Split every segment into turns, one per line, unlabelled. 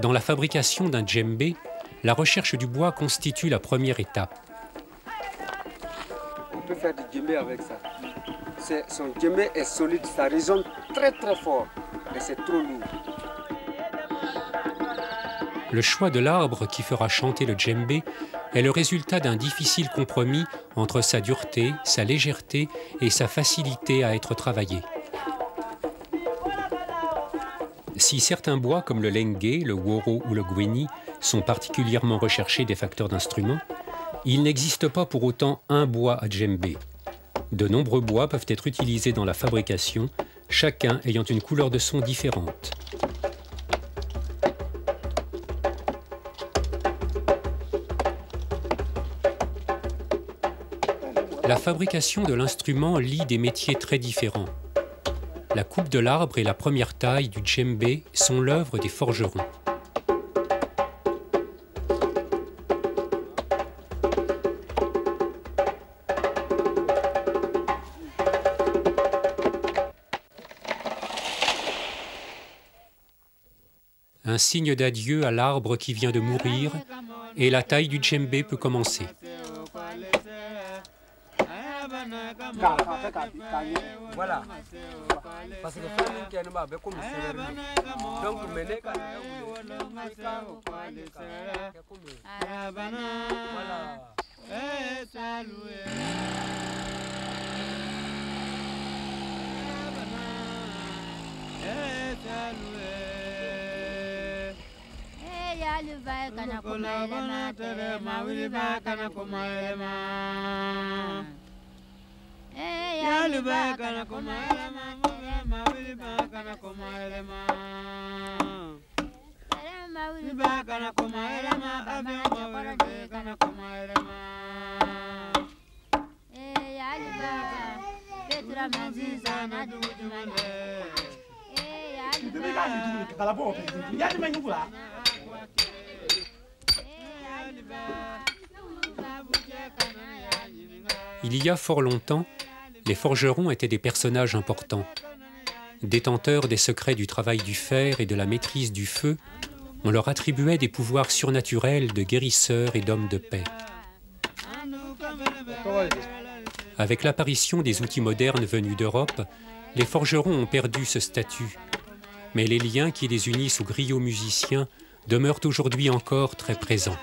Dans la fabrication d'un djembé, la recherche du bois constitue la première étape.
On peut faire du djembé avec ça. Son djembé est solide, ça résonne très très fort, mais c'est trop lourd.
Le choix de l'arbre qui fera chanter le djembé est le résultat d'un difficile compromis entre sa dureté, sa légèreté et sa facilité à être travaillé. Si certains bois comme le lengué, le woro ou le gweni sont particulièrement recherchés des facteurs d'instruments, il n'existe pas pour autant un bois à djembé. De nombreux bois peuvent être utilisés dans la fabrication, chacun ayant une couleur de son différente. La fabrication de l'instrument lie des métiers très différents. La coupe de l'arbre et la première taille du djembé sont l'œuvre des forgerons. Un signe d'adieu à l'arbre qui vient de mourir et la taille du djembé peut commencer.
Voilà. Parce que
Il y a fort longtemps, les forgerons étaient des personnages importants. Détenteurs des secrets du travail du fer et de la maîtrise du feu, on leur attribuait des pouvoirs surnaturels de guérisseurs et d'hommes de paix. Avec l'apparition des outils modernes venus d'Europe, les forgerons ont perdu ce statut. Mais les liens qui les unissent aux griots musiciens demeurent aujourd'hui encore très présents.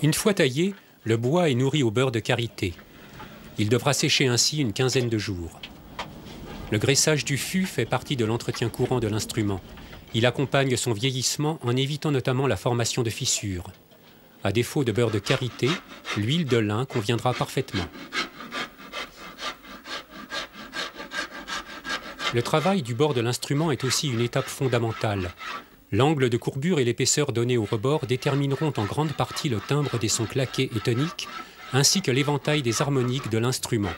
Une fois taillé, le bois est nourri au beurre de karité. Il devra sécher ainsi une quinzaine de jours. Le graissage du fût fait partie de l'entretien courant de l'instrument. Il accompagne son vieillissement en évitant notamment la formation de fissures. À défaut de beurre de karité, l'huile de lin conviendra parfaitement. Le travail du bord de l'instrument est aussi une étape fondamentale. L'angle de courbure et l'épaisseur donnée au rebord détermineront en grande partie le timbre des sons claqués et toniques, ainsi que l'éventail des harmoniques de l'instrument.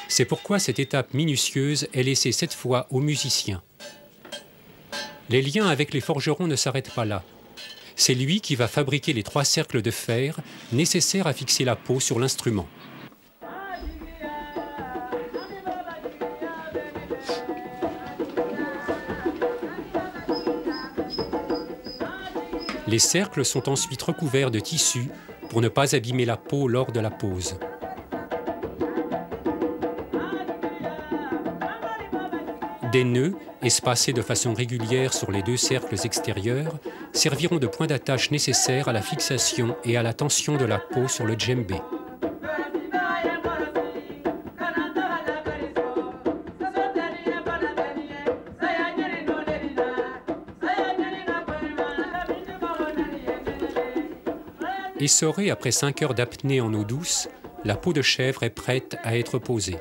C'est pourquoi cette étape minutieuse est laissée cette fois aux musiciens. Les liens avec les forgerons ne s'arrêtent pas là. C'est lui qui va fabriquer les 3 cercles de fer nécessaires à fixer la peau sur l'instrument. Les cercles sont ensuite recouverts de tissu pour ne pas abîmer la peau lors de la pose. Des nœuds, espacés de façon régulière sur les 2 cercles extérieurs, serviront de point d'attache nécessaire à la fixation et à la tension de la peau sur le djembé. Essorée après 5 heures d'apnée en eau douce, la peau de chèvre est prête à être posée.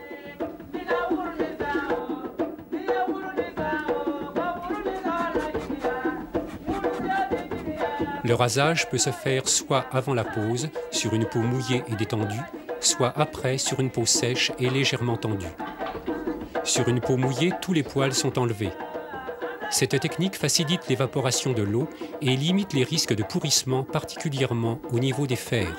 Le rasage peut se faire soit avant la pose, sur une peau mouillée et détendue, soit après, sur une peau sèche et légèrement tendue. Sur une peau mouillée, tous les poils sont enlevés. Cette technique facilite l'évaporation de l'eau et limite les risques de pourrissement, particulièrement au niveau des fers.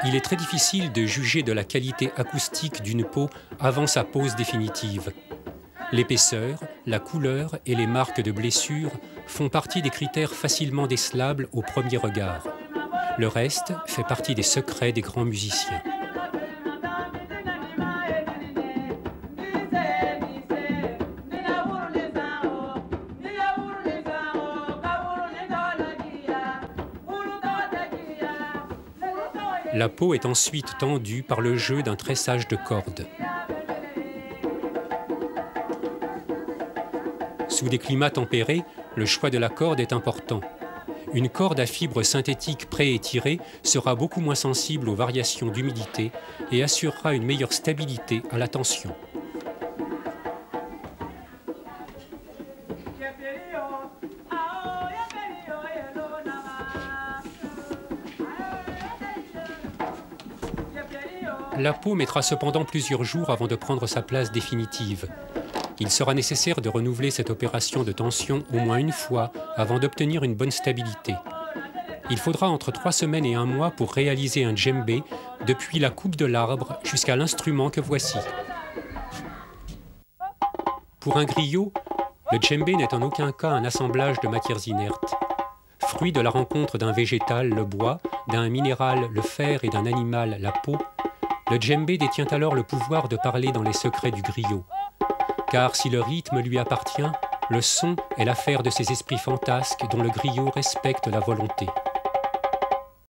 Il est très difficile de juger de la qualité acoustique d'une peau avant sa pose définitive. L'épaisseur, la couleur et les marques de blessures font partie des critères facilement décelables au premier regard. Le reste fait partie des secrets des grands musiciens. La peau est ensuite tendue par le jeu d'un tressage de cordes. Sous des climats tempérés, le choix de la corde est important. Une corde à fibres synthétiques pré-étirées sera beaucoup moins sensible aux variations d'humidité et assurera une meilleure stabilité à la tension. La peau mettra cependant plusieurs jours avant de prendre sa place définitive. Il sera nécessaire de renouveler cette opération de tension au moins une fois avant d'obtenir une bonne stabilité. Il faudra entre 3 semaines et 1 mois pour réaliser un djembé, depuis la coupe de l'arbre jusqu'à l'instrument que voici. Pour un griot, le djembé n'est en aucun cas un assemblage de matières inertes. Fruit de la rencontre d'un végétal, le bois, d'un minéral, le fer et d'un animal, la peau, le djembé détient alors le pouvoir de parler dans les secrets du griot. Car si le rythme lui appartient, le son est l'affaire de ces esprits fantasques dont le griot respecte la volonté.